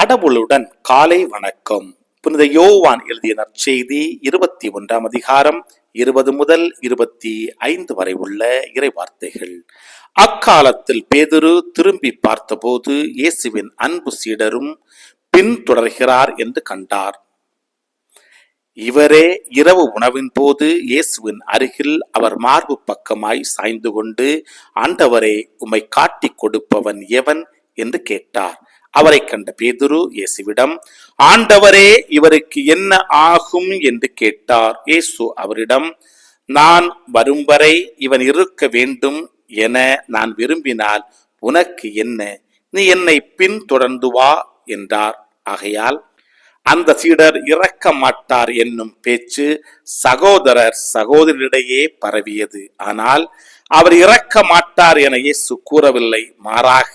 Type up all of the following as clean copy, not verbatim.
கடவுளுடன் காலை வணக்கம். புனித யோவான் எழுதிய நற்செய்தி 21 அதிகாரம் 20 முதல் 25 வரை உள்ள இறைவார்த்தைகள். அக்காலத்தில் பேதுரு திரும்பி பார்த்தபோது இயேசுவின் அன்பு சீடரும் பின்தொடர்கிறார் என்று கண்டார். இவரே இரவு உணவின் போது இயேசுவின் அருகில் அவர் மார்பு பக்கமாய் சாய்ந்து கொண்டு, ஆண்டவரே, உம்மை காட்டிக் கொடுப்பவன் எவன் என்று கேட்டார். அவரை கண்ட பேதுரு இயேசுவிடம், ஆண்டவரே, இவருக்கு என்ன ஆகும் என்று கேட்டார். இயேசு அவரிடம், நான் வரும் வரை இவன் இருக்க வேண்டும் என நான் விரும்பினால் உனக்கு என்ன? நீ என்னை பின்தொடர்ந்து வா என்றார். ஆகையால் அந்த சீடர் இறக்க மாட்டார் என்னும் பேச்சு சகோதரர் சகோதரிடையே பரவியது. ஆனால் அவர் இறக்க மாட்டார் என இயேசு கூறவில்லை. மாறாக,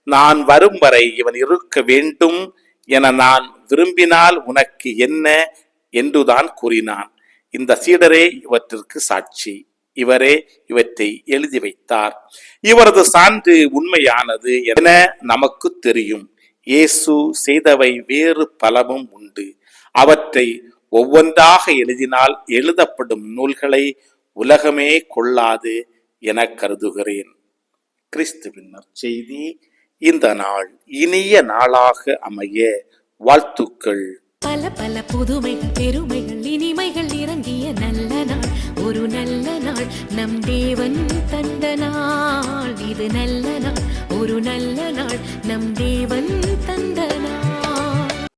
நான் வரும் வரை இவன் இருக்க வேண்டும் என நான் விரும்பினால் உனக்கு என்ன என்றுதான் கூறினான். இந்த சீடரே இவற்றிற்கு சாட்சி. இவரே இவற்றை எழுதி வைத்தார். இவரது சான்று உண்மையானது என நமக்கு தெரியும். இயேசு செய்தவை வேறு பலவும் உண்டு. அவற்றை ஒவ்வொன்றாக எழுதினால் எழுதப்படும் நூல்களை உலகமே கொள்ளாது என கருதுகிறேன். கிறிஸ்துவின் நற்செய்தி. இந்த நாள் இனிய நாளாக அமைய வாழ்த்துக்கள். பல பல புதுமைகள், பெருமைகள், இனிமைகள் இறங்கிய நல்ல நாள், ஒரு நல்ல நாள், நம் தேவன் தந்த நாள். இது நல்ல நாள், ஒரு நல்ல நாள், நம் தேவன் தந்த நாள்.